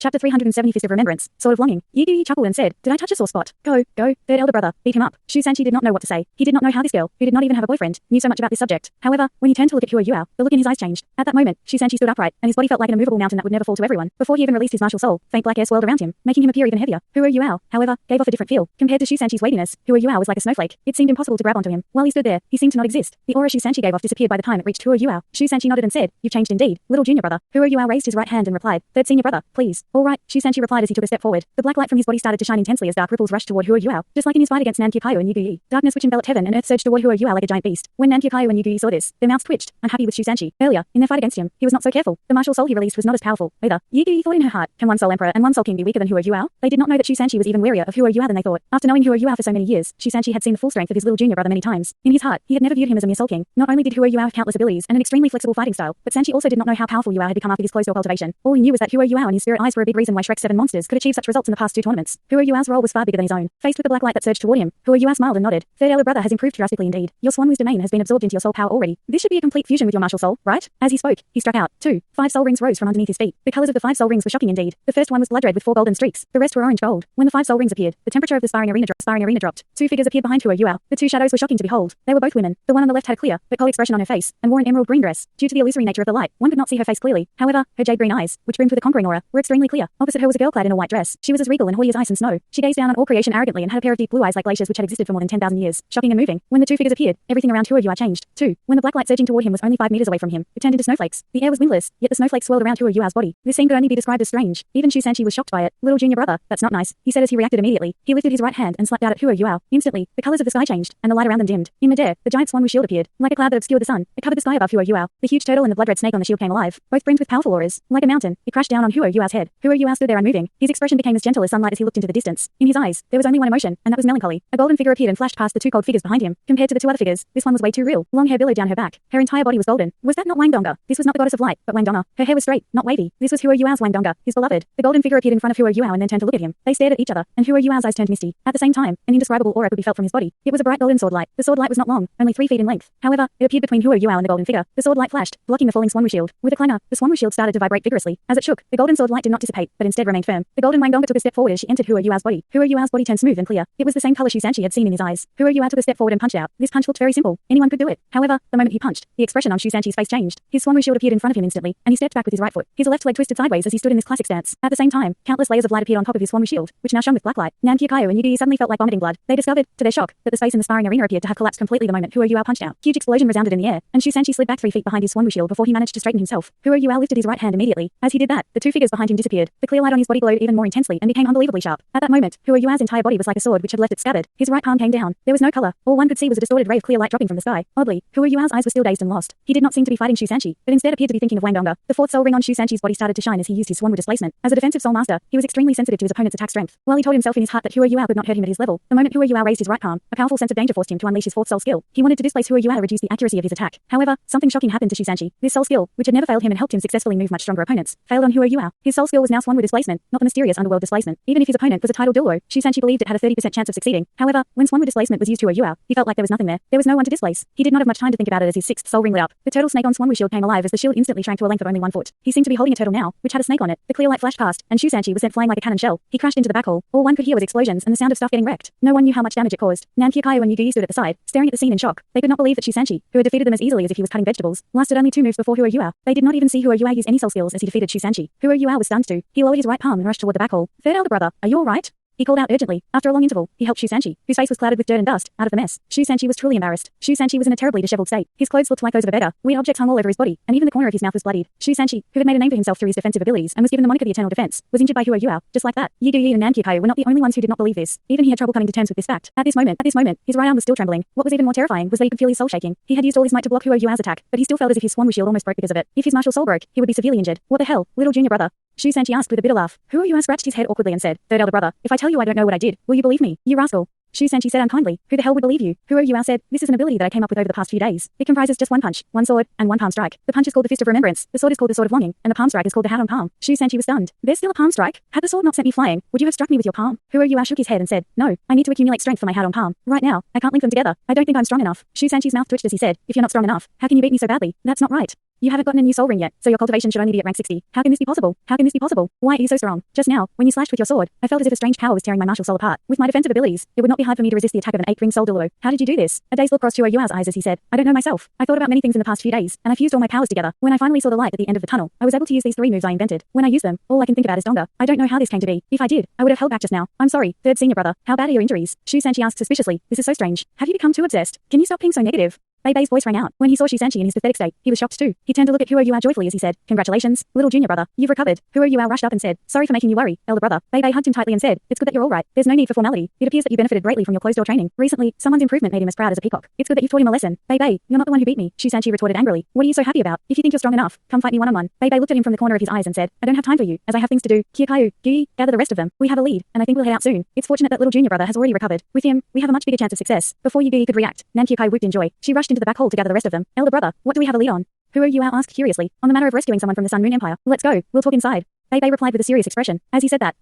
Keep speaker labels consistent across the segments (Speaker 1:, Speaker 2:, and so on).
Speaker 1: Chapter 370 Fist of Remembrance, Sword of Longing. Yi Guyi chuckled and said, did I touch a sore spot? Go, third elder brother, beat him up. Shu Sanqi did not know what to say. He did not know how this girl, who did not even have a boyfriend, knew so much about this subject. However, when he turned to look at Hua Yuao, the look in his eyes changed. At that moment, Shu Sanqi stood upright, and his body felt like an immovable mountain that would never fall to everyone. Before he even released his martial soul, faint black air swirled around him, making him appear even heavier. Hua Yuao, however, gave off a different feel. Compared to Shu Sanqi's weightiness, Hua Yuao was like a snowflake. It seemed impossible to grab onto him. While he stood there, he seemed to not exist. The aura Shu Sanqi gave off disappeared by the time it reached Hua Yuao. Shu Sanqi nodded and said, you've changed indeed, little junior brother. Hua Yuao raised his right hand and replied, third senior brother, please. All right, Shu Sanqi replied as he took a step forward. The black light from his body started to shine intensely as dark ripples rushed toward Hua Yuao, just like in his fight against Nan Qiuqiu and Yu Guyi. Darkness which enveloped heaven and earth surged toward Hua Yuao like a giant beast. When Nan Qiuqiu and Yu Guyi saw this, their mouths twitched, unhappy with Shu Sanqi. Earlier, in their fight against him, he was not so careful. The martial soul he released was not as powerful, either. Yu Guyi thought in her heart, can one soul emperor and one soul king be weaker than Hua Yuao? They did not know that Shu Sanqi was even wearier of Hua Yuao than they thought. After knowing Hua Yuao for so many years, Shu Sanqi had seen the full strength of his little junior brother many times. In his heart, he had never viewed him as a mere soul king. Not only did Hua Yuao have countless abilities and an extremely flexible fighting style, but Sanqi also did not know how powerful Yuao had become after his closed door cultivation. All he knew was that Hua Yuao and his spirit eyes were a big reason why Shrek's 7 monsters could achieve such results in the past 2 tournaments. Hua Yuao's role was far bigger than his own. Faced with the black light that surged toward him, Hua Yuao smiled and nodded. Third elder brother has improved drastically indeed. Your Swan Wu's domain has been absorbed into your soul power already. This should be a complete fusion with your martial soul, right? As he spoke, he struck out. 5 soul rings rose from underneath his feet. The colors of the 5 soul rings were shocking indeed. The first one was blood red with 4 golden streaks. The rest were orange gold. When the 5 soul rings appeared, the temperature of the sparring arena dropped. 2 figures appeared behind Hua Yuao. The 2 shadows were shocking to behold. They were both women. The one on the left had a clear, but cold expression on her face, and wore an emerald green dress. Due to the illusory nature of the light, one could not see her face clearly. However, her jade green eyes, which brimmed with a conquering aura, were extremely clear. Opposite her was a girl clad in a white dress. She was as regal and haughty as ice and snow. She gazed down on all creation arrogantly and had a pair of deep blue eyes like glaciers which had existed for more than 10,000 years. Shocking and moving. When the 2 figures appeared, everything around Hua Yuao changed. When the black light surging toward him was only 5 meters away from him, it turned into snowflakes. The air was windless, yet the snowflakes swirled around Hua Yuao's body. This scene could only be described as strange. Even Shu Sanqi was shocked by it. Little junior brother, that's not nice, he said as he reacted immediately. He lifted his right hand and slapped out at Hua Yuao. Instantly, the colors of the sky changed, and the light around them dimmed. In midair, the giant Swan Wu shield appeared. Like a cloud that obscured the sun, it covered the sky above Hua Yuao. The huge turtle and the blood-red snake on the shield came alive, both brimmed with powerful auras. Like a mountain, it crashed down on Hua Yuao's head. Hua Yuao stood there unmoving. His expression became as gentle as sunlight as he looked into the distance. In his eyes, there was only one emotion, and that was melancholy. A golden figure appeared and flashed past the 2 cold figures behind him. Compared to the 2 other figures, this one was way too real. Long hair billowed down her back. Her entire body was golden. Was that not Wang Donga? This was not the goddess of light, but Wang Donga. Her hair was straight, not wavy. This was Hua Yuao's Wang Donga, his beloved. The golden figure appeared in front of Hua Yuao and then turned to look at him. They stared at each other, and Hua Yuao's eyes turned misty. At the same time, an indescribable aura could be felt from his body. It was a bright golden sword light. The sword light was not long, only 3 feet in length. However, it appeared between Hua Yuao and the golden figure. The sword light flashed, blocking the falling Swan Wu shield. With a clangor, the Swan Wu shield started to vibrate vigorously. As it shook, the golden sword light did not dissipate, but instead remained firm. The golden Wang Donga took a step forward as she entered Hua Yuao's body. Hua Yuao's body turned smooth and clear. It was the same color Shu Sanqi had seen in his eyes. Hua Yuao took a step forward and punched out. This punch looked very simple. Anyone could do it. However, the moment he punched, the expression on Shu Sanqi's face changed. His Swan Wu shield appeared in front of him instantly, and he stepped back with his right foot. His left leg twisted sideways as he stood in this classic stance. At the same time, countless layers of light appeared on top of his Swan Wu shield, which now shone with black light. Nan Qiuqiu and Yu Guyi suddenly felt like vomiting blood. They discovered, to their shock, that the space in the sparring arena appeared to have collapsed completely the moment Hua Yuao punched out. Huge explosion resounded in the air, and Shu Sanqi slid back 3 feet behind his Swan Wu shield before he managed to straighten himself. Hua Yuao lifted his right hand immediately. As he did that, the 2 figures behind him disappeared. The clear light on his body glowed even more intensely and became unbelievably sharp. At that moment, Hua Yuao's entire body was like a sword which had left it scabbard. His right palm came down. There was no color. All one could see was a distorted ray of clear light dropping from the sky. Oddly, Hua Yuao's eyes were still dazed and lost. He did not seem to be fighting Shu Sanqi, but instead appeared to be thinking of Wang Donga. The 4th soul ring on Shu Sanqi's body started to shine as he used his Swan Wu displacement. As a defensive soul master, he was extremely sensitive to his opponent's attack strength. While he told himself in his heart that Hua Yuao could not hurt him at his level, the moment Hua Yuao raised his right palm, a powerful sense of danger forced him to unleash his 4th soul skill. He wanted to displace Hua Yuao to reduce the accuracy of his attack. However, something shocking happened to Shu Sanqi. This soul skill, which had never failed him and helped him successfully move much stronger opponents, failed on Hua Yuao. His soul skill was now Swan Wu displacement, not the mysterious underworld displacement. Even if his opponent was a titled Dilwo, Shu Sanqi believed it had a 30% chance of succeeding. However, when Swan Wu displacement was used to Hua Yuao, he felt like there was nothing there. There was no one to displace. He did not have much time to think about it as his 6th soul ring lit up. The turtle snake on Swan Wu shield came alive as the shield instantly shrank to a length of only 1 foot. He seemed to be holding a turtle now, which had a snake on it. The clear light flashed past, and Shu Sanqi was sent flying like a cannon shell. He crashed into the back hall. All one could hear was explosions and the sound of stuff getting wrecked. No one knew how much damage it caused. Nan Qiuqiu and Yu Guyi stood at the side, staring at the scene in shock. They could not believe that Shu Sanqi, who had defeated them as easily as if he was cutting vegetables, lasted only 2 moves before Hua Yuao. They did not even see Hua Yuao use any soul skills as he defeated Shu Sanqi. Hua Yuao was stunned too. He lowered his right palm and rushed toward the back hall. Third elder brother, are you all right? He called out urgently. After a long interval, he helped Shu Sanqi, whose face was clouded with dirt and dust, out of the mess. Shu Sanqi was truly embarrassed. Shu Sanqi was in a terribly disheveled state. His clothes looked like those of a beggar. Weird objects hung all over his body, and even the corner of his mouth was bloodied. Shu Sanqi, who had made a name for himself through his defensive abilities and was given the moniker the Eternal Defense, was injured by Hua Yuao. Just like that, Yi Guyi and Nan Qiuqiu were not the only ones who did not believe this. Even he had trouble coming to terms with this fact. At this moment, his right arm was still trembling. What was even more terrifying was that he could feel his soul shaking. He had used all his might to block Hua Yuao's attack, but he still felt as if his Swan Wu shield almost broke because of it. If his martial soul broke, he would be severely injured. What the hell, little junior brother? Shu Sanqi asked with a bitter laugh. Hua Yuao scratched his head awkwardly and said, Third elder brother, if I tell you I don't know what I did, will you believe me? You rascal. Shu Sanqi said unkindly, who the hell would believe you? Hua Yuao said, this is an ability that I came up with over the past few days. It comprises just 1 punch, 1 sword, and 1 palm strike. The punch is called the Fist of Remembrance, the sword is called the Sword of Longing, and the palm strike is called the Hat on Palm. Shu Sanqi was stunned. There's still a palm strike? Had the sword not sent me flying, would you have struck me with your palm? Hua Yuao shook his head and said, no, I need to accumulate strength for my Hat on Palm. Right now, I can't link them together. I don't think I'm strong enough. Shu Sanqi's mouth twitched as he said, if you're not strong enough, how can you beat me so badly? That's not right. You haven't gotten a new soul ring yet, so your cultivation should only be at rank 60. How can this be possible? How can this be possible? Why are you so strong? Just now, when you slashed with your sword, I felt as if a strange power was tearing my martial soul apart. With my defensive abilities, it would not be hard for me to resist the attack of an 8-ring soul Duluo. How did you do this? A dazed look crossed Huo Yuao's eyes as he said, I don't know myself. I thought about many things in the past few days, and I fused all my powers together. When I finally saw the light at the end of the tunnel, I was able to use these 3 moves I invented. When I use them, all I can think about is Donga. I don't know how this came to be. If I did, I would have held back just now. I'm sorry, third senior brother. How bad are your injuries? Shu Sanchi asked suspiciously. This is so strange. Have you become too obsessed? Can you stop being so negative? Bei Bei's voice rang out. When he saw Shu Sanchi in his pathetic state, he was shocked too. He turned to look at Huo Yuao joyfully as he said, Congratulations, little junior brother. You've recovered. Huo Yuao rushed up and said, Sorry for making you worry, elder brother. Bei Bei hugged him tightly and said, It's good that you're all right. There's no need for formality. It appears that you benefited greatly from your closed-door training. Recently, someone's improvement made him as proud as a peacock. It's good that you've taught him a lesson. Bei Bei, you're not the one who beat me, Shu Sanchi retorted angrily. What are you so happy about? If you think you're strong enough, come fight me one-on-one. Bei Bei looked at him from the corner of his eyes and said, I don't have time for you, as I have things to do. Kyukayu, Gui, gather the rest of them. We have a lead, and I think we'll head out soon. It's fortunate that little junior brother has already recovered. With him, we have a much bigger chance of success. Before Gui could react, Nan Kyukai whooped in joy. She rushed into the back hall to gather the rest of them. Elder brother, what do we have a lead on? Huo Yuao asked curiously, on the matter of rescuing someone from the Sun Moon Empire. Let's go, we'll talk inside. Bei Bei replied with a serious expression. As he said that,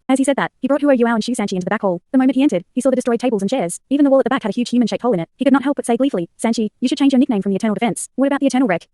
Speaker 1: he brought Huo Yuao and Shu Sanchi into the back hall. The moment he entered, he saw the destroyed tables and chairs. Even the wall at the back had a huge human-shaped hole in it. He could not help but say gleefully, Sanchi, you should change your nickname from the Eternal Defense. What about the Eternal Wreck?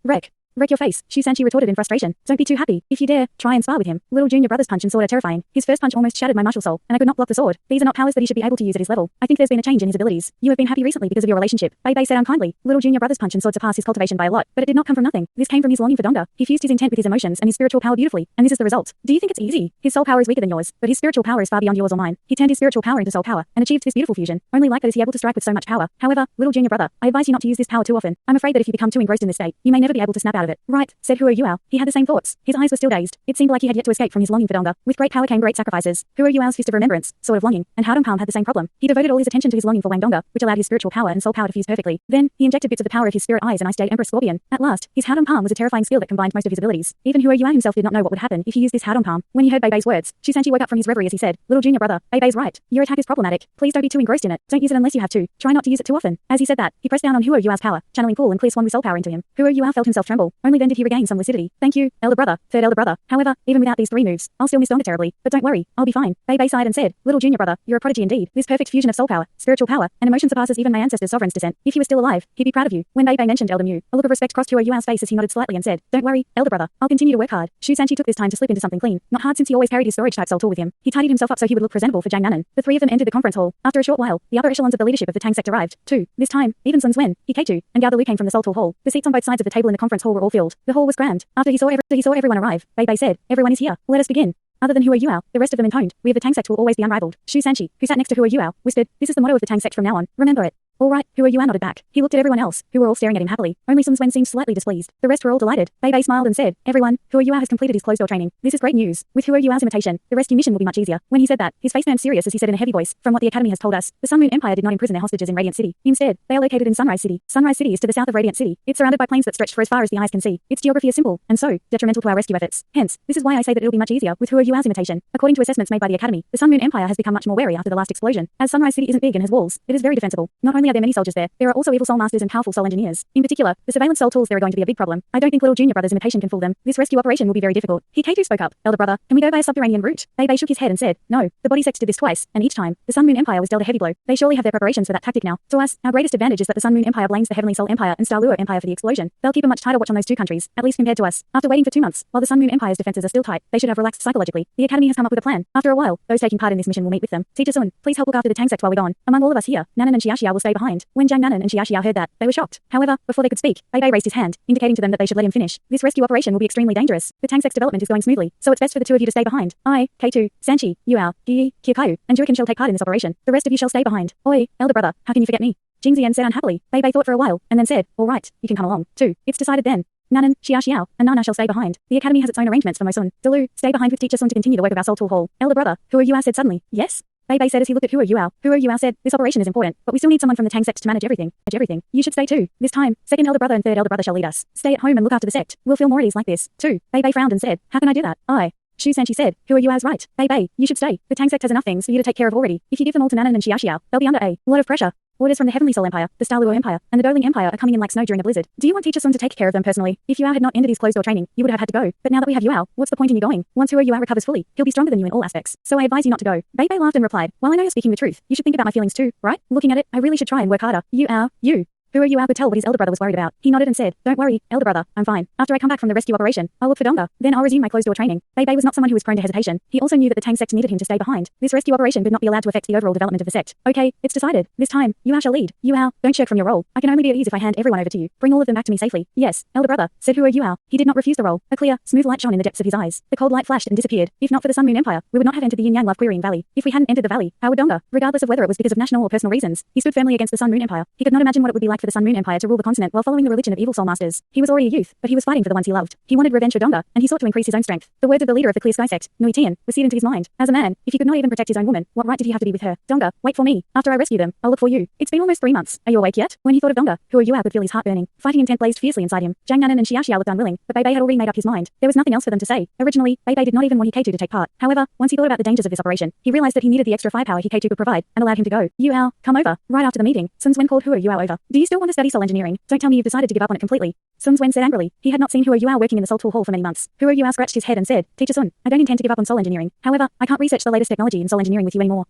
Speaker 1: Wreck your face, Shu Sanchi retorted in frustration. Don't be too happy. If you dare, try and spar with him. Little junior brother's punch and sword are terrifying. His first punch almost shattered my martial soul, and I could not block the sword. These are not powers that he should be able to use at his level. I think there's been a change in his abilities. You have been happy recently because of your relationship. Bei Bei said unkindly. Little junior brother's punch and sword surpassed his cultivation by a lot, but it did not come from nothing. This came from his longing for Donga. He fused his intent with his emotions and his spiritual power beautifully, and this is the result. Do you think it's easy? His soul power is weaker than yours, but his spiritual power is far beyond yours or mine. He turned his spiritual power into soul power, and achieved this beautiful fusion. Only like that is he able to strike with so much power. However, little junior brother, I advise you not to use this power too often. I'm afraid that if you become too engrossed in this state, you may never be able to snap out of it. Right, said Huo Yuao. He had the same thoughts. His eyes were still dazed. It seemed like he had yet to escape from his longing for Donga. With great power came great sacrifices. Huo Yuao's fist of remembrance, sword of longing, and Howdong Palm had the same problem. He devoted all his attention to his longing for Wang Donga, which allowed his spiritual power and soul power to fuse perfectly. Then, he injected bits of the power of his spirit eyes and Ice Jade Empress Scorpion. At last, his Howdong Palm was a terrifying skill that combined most of his abilities. Even Huo Yuao himself did not know what would happen if he used this Howdong Palm. When he heard Bei Bei's words, Shu Sanchi woke up from his reverie as he said, Little junior brother, Bei Bei's right. Your attack is problematic. Please don't be too engrossed in it. Don't use it unless you have to. Try not to use it too often. As he said that, he pressed down on Huo Yuao's power, channeling cool and clear swan with soul power into him. Huo Yuao felt himself tremble. Only then did he regain some lucidity. Thank you, elder brother, third elder brother. However, even without these 3 moves, I'll still miss Donga terribly. But don't worry, I'll be fine. Bei Bei sighed and said, Little junior brother, you're a prodigy indeed. This perfect fusion of soul power, spiritual power, and emotion surpasses even my ancestor's sovereign's descent. If he was still alive, he'd be proud of you. When Bei Bei mentioned Elder Mu, a look of respect crossed Huo Yuao's face as he nodded slightly and said, Don't worry, elder brother, I'll continue to work hard. Shu Sanchi took this time to slip into something clean, not hard since he always carried his storage type soul tool with him. He tidied himself up so he would look presentable for Jiang Nanan. The 3 of them entered the conference hall. After a short while, the upper echelons of the leadership of the Tang sect arrived, too. This time, even Sun Zuen, Hikeitu, and Gao Lu came from the Soul Tool hall. The seats on both sides of the table in the conference hall were all filled. The hall was crammed. After he saw everyone arrive, Bei Bei said, Everyone is here. Let us begin. Other than Huo Yuao, the rest of them intoned, We of the Tang sect will always be unrivaled. Shu Sanchi, who sat next to Huo Yuao, whispered, This is the motto of the Tang sect from now on. Remember it. All right, Huo Yuao nodded back. He looked at everyone else, who were all staring at him happily. Only Sun Zuen seemed slightly displeased. The rest were all delighted. Bei Bei smiled and said, Everyone, Huo Yuao has completed his closed-door training. This is great news. With Huo Yuao's imitation, the rescue mission will be much easier. When he said that, his face turned serious as he said in a heavy voice, From what the Academy has told us, the Sun Moon Empire did not imprison their hostages in Radiant City. Instead, they are located in Sunrise City. Sunrise City is to the south of Radiant City. It's surrounded by plains that stretch for as far as the eyes can see. Its geography is simple, and so, detrimental to our rescue efforts. Hence, this is why I say that it will be much easier with Huo Yuao's imitation. According to assessments made by the Academy, the Sun Moon Empire has become much more wary after the last explosion. As Sunrise City isn't big and has walls, it is very defensible. Not only are there many soldiers there are also evil soul masters and powerful soul engineers. In particular, the surveillance soul tools there are going to be a big problem. I don't think little junior brother's imitation can fool them. This rescue operation will be very difficult. Hikeitu spoke up. Elder brother, can we go by a subterranean route? Bei Bei shook his head and said, No. The body sect did this twice, and each time, the Sun Moon Empire was dealt a heavy blow. They surely have their preparations for that tactic now. To us, our greatest advantage is that the Sun Moon Empire blames the Heavenly Soul Empire and Star Luo Empire for the explosion. They'll keep a much tighter watch on those 2 countries, at least compared to us. After waiting for 2 months, while the Sun Moon Empire's defenses are still tight, they should have relaxed psychologically. The Academy has come up with a plan. After a while, those taking part in this mission will meet with them. Teacher Sun, please help look after the Tang sect while we're gone. Among all of us here, Nanan and Xiaoxiao will stay behind. When Jiang Nanan and Xiaoxiao heard that, they were shocked. However, before they could speak, Bei Bei raised his hand, indicating to them that they should let him finish. This rescue operation will be extremely dangerous. The Tang sect's development is going smoothly, so it's best for the 2 of you to stay behind. I, K2, Sanchi, Yuao, Yi, Kyukayu, and Juiken shall take part in this operation. The rest of you shall stay behind. Oi, elder brother, how can you forget me? Jing Zian said unhappily. Bei Bei thought for a while, and then said, All right, you can come along, too. It's decided then. Nanan, Xiaoxiao, and Nana shall stay behind. The Academy has its own arrangements for Mosun. Dalu, stay behind with Teacher Sun to continue the work of our Soul Tool Hall. Elder brother, Huo Yuao said suddenly, Yes? Bei Bei said as he looked at Huo Yuao. Huo Yuao said, This operation is important, but we still need someone from the Tang sect to manage everything. You should stay too. This time, second elder brother and third elder brother shall lead us. Stay at home and look after the sect. We'll feel more at ease like this, too. Bei Bei frowned and said, How can I do that? Shu Sanchi said, Huo Yuao's right. Bei Bei, you should stay. The Tang sect has enough things for you to take care of already. If you give them all to Nanan and Xiaoxiao, they'll be under a lot of pressure. Orders from the Heavenly Soul Empire, the Star Luo Empire, and the Doling Empire are coming in like snow during a blizzard. Do you want Teacher Sun to take care of them personally? If Yuao had not ended his closed-door training, you would have had to go. But now that we have Yuao, what's the point in you going? Once Huo Yuao recovers fully, he'll be stronger than you in all aspects. So I advise you not to go. Bei Bei laughed and replied, While I know you're speaking the truth, you should think about my feelings too, right? Looking at it, I really should try and work harder. You. Huru Yuao could tell what his elder brother was worried about. He nodded and said, "Don't worry, elder brother, I'm fine. After I come back from the rescue operation, I'll look for Donga. Then I'll resume my closed-door training." Bei Bei was not someone who was prone to hesitation. He also knew that the Tang sect needed him to stay behind. This rescue operation could not be allowed to affect the overall development of the sect. Okay, it's decided. This time, Yuao shall lead. Yuao, don't shirk from your role. I can only be at ease if I hand everyone over to you. Bring all of them back to me safely. Yes, elder brother, said Huru Yuao. He did not refuse the role. A clear, smooth light shone in the depths of his eyes. The cold light flashed and disappeared. If not for the Sun Moon Empire, we would not have entered the Yin Yang Love Querying Valley. If we hadn't entered the valley, how would Donga, regardless of whether it was because of national or personal reasons, he stood firmly against the Sun Moon Empire. He could not imagine what it would be like for the Sun Moon Empire to rule the continent while following the religion of evil soul masters. He was already a youth, but he was fighting for the ones he loved. He wanted revenge for Donga, and he sought to increase his own strength. The words of the leader of the Clear Sky sect, Nui Tian, were seared into his mind. As a man, if he could not even protect his own woman, what right did he have to be with her? Donga, wait for me. After I rescue them, I'll look for you. It's been almost 3 months. Are you awake yet? When he thought of Donga, Huru Yuao could feel his heart burning. Fighting intent blazed fiercely inside him. Zhang Nanan and Xia Xiao looked unwilling, but Bei Bei had already made up his mind. There was nothing else for them to say. Originally, Bei Bei did not even want Hikato to take part. However, once he thought about the dangers of this operation, he realized that he needed the extra firepower Hikato could provide, and allowed him to go. Yuao, come over. Right after the meeting, Sun Zwen called Huru Yuao over. Do you still want to study soul engineering? Don't tell me you've decided to give up on it completely. Sun Zwen said angrily. He had not seen Huru Yuao working in the Soul Tool Hall for many months. Huru Yuao scratched his head and said, Teacher Sun, I don't intend to give up on soul engineering. However, I can't research the latest technology in soul engineering with you anymore.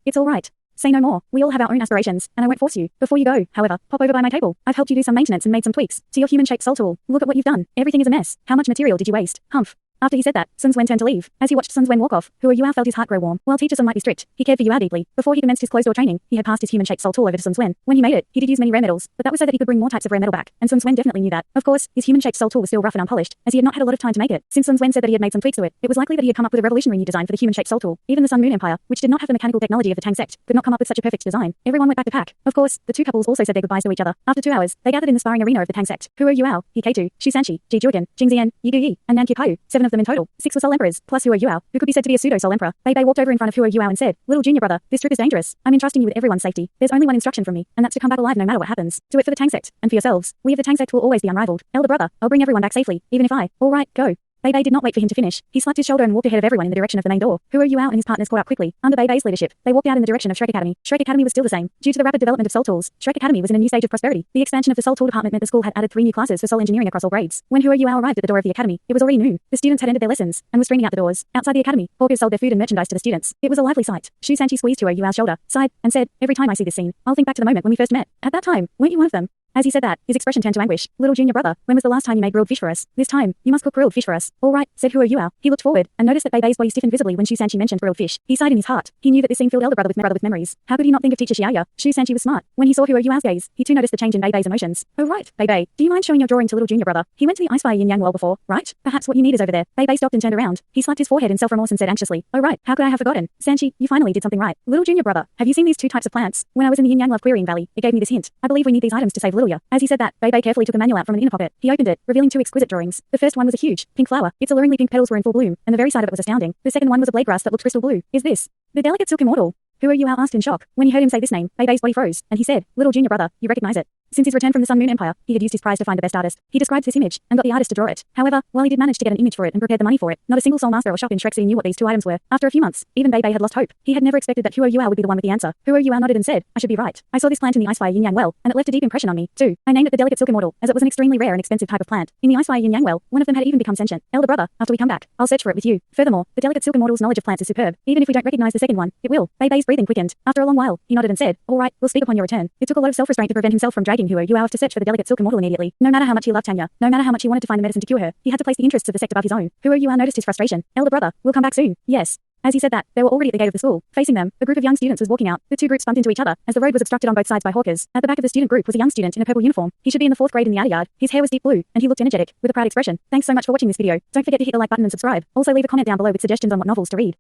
Speaker 1: It's all right. Say no more. We all have our own aspirations, and I won't force you. Before you go, however, pop over by my table. I've helped you do some maintenance and made some tweaks to your human-shaped soul tool. Look at what you've done. Everything is a mess. How much material did you waste? Humph. After he said that, Sun Zwen turned to leave. As he watched Sun Zwen walk off, Huru Yuao felt his heart grow warm. While Teacher Sun might be strict, he cared for Yuao deeply. Before he commenced his closed-door training, he had passed his human-shaped soul tool over to Sun Zwen. When he made it, he did use many rare metals, but that was so that he could bring more types of rare metal back, and Sun Zwen definitely knew that. Of course, his human-shaped soul tool was still rough and unpolished, as he had not had a lot of time to make it. Since Sun Zwen said that he had made some tweaks to it, it was likely that he had come up with a revolutionary new design for the human-shaped soul tool. Even the Sun Moon Empire, which did not have the mechanical technology of the Tang sect, could not come up with such a perfect design. Everyone went back to pack. Of course, the two couples also said their goodbyes to each other. After 2 hours, they gathered in the sparring arena of the Tang sect. Huru Yuao, Hikato, Shu Sanchi, Ji Juogan, Jing Zian, Yi Gu Yi, and Nan Qiupayu, 7 of them in total. 6 were Soul Emperors, plus Huru Yuao, who could be said to be a pseudo-Soul Emperor. Bei Bei walked over in front of Huru Yuao and said, Little junior brother, this trip is dangerous. I'm entrusting you with everyone's safety. There's only one instruction from me, and that's to come back alive no matter what happens. Do it for the Tang sect, and for yourselves. We of the Tang sect will always be unrivaled. Elder brother, I'll bring everyone back safely, even if all right, go. Bei Bei did not wait for him to finish. He slapped his shoulder and walked ahead of everyone in the direction of the main door. Huru Yuao and his partners caught up quickly. Under Bei Bei's leadership, they walked out in the direction of Shrek Academy. Shrek Academy was still the same. Due to the rapid development of soul tools, Shrek Academy was in a new stage of prosperity. The expansion of the soul tool department meant the school had added 3 new classes for soul engineering across all grades. When Huru Yuao arrived at the door of the academy, it was already noon. The students had ended their lessons and were streaming out the doors. Outside the academy, hawkers sold their food and merchandise to the students. It was a lively sight. Shu Sanchi squeezed Huru Yuao's shoulder, sighed, and said, Every time I see this scene, I'll think back to the moment when we first met. At that time, weren't you one of them? As he said that, his expression turned to anguish. Little junior brother, when was the last time you made grilled fish for us? This time, you must cook grilled fish for us. All right, said Huru Yuao. He looked forward and noticed that Bei Bei's body stiffened visibly when Shu Sanchi mentioned grilled fish. He sighed in his heart. He knew that this scene filled elder brother with memories. How could he not think of teacher Xiaoya? Shu Sanchi was smart. When he saw Huru Yuao's gaze, he too noticed the change in Bei Bei's emotions. Oh right, Bei Bei, do you mind showing your drawing to little junior brother? He went to the Ice Fire Yin Yang well before, right? Perhaps what you need is over there. Bei Bei stopped and turned around. He slapped his forehead in self-remorse and said anxiously, Oh right, how could I have forgotten? Sanchi, you finally did something right. Little junior brother, have you seen these 2 types of plants? When I was in the Yin Yang Love Querying Valley, it gave me this hint. I believe we need these items to save Lilia. As he said that, Bei Bei carefully took a manual out from an inner pocket. He opened it, revealing 2 exquisite drawings. The first one was a huge, pink flower. Its alluringly pink petals were in full bloom, and the very sight of it was astounding. The second one was a blade grass that looked crystal blue. Is this the delicate silk immortal? Huru Yuao asked in shock. When he heard him say this name, Bei Bei's body froze, and he said, Little junior brother, you recognize it. Since his return from the Sun Moon Empire, he had used his prize to find the best artist. He described this image, and got the artist to draw it. However, while he did manage to get an image for it and prepared the money for it, not a single soul master or shop in Shrek City knew what these 2 items were. After a few months, even Bei Bei had lost hope. He had never expected that Huru Yuao would be the one with the answer. Huru Yuao nodded and said, I should be right. I saw this plant in the Ice Fire Yin Yang well, and it left a deep impression on me, too. I named it the delicate silk immortal, as it was an extremely rare and expensive type of plant. In the Ice Fire Yin Yang well, one of them had even become sentient. Elder brother, after we come back, I'll search for it with you. Furthermore, the delicate silk immortal's knowledge of plants is superb. Even if we don't recognize the second one, it will. Bei Bei's breathing quickened. After a long while, he nodded and said, All right, we'll speak upon your return. It took a lot of self-restraint to prevent himself from dragging Huru Yuao off to search for the delicate silk immortal immediately. No matter how much he loved Tanya, no matter how much he wanted to find the medicine to cure her, he had to place the interests of the sect above his own. Huru Yuao noticed his frustration. Elder brother, we'll come back soon. Yes. As he said that, they were already at the gate of the school. Facing them, a group of young students was walking out. The 2 groups bumped into each other, as the road was obstructed on both sides by hawkers. At the back of the student group was a young student in a purple uniform. He should be in the 4th grade in the outer yard. His hair was deep blue, and he looked energetic, with a proud expression. Thanks so much for watching this video. Don't forget to hit the like button and subscribe. Also leave a comment down below with suggestions on what novels to read.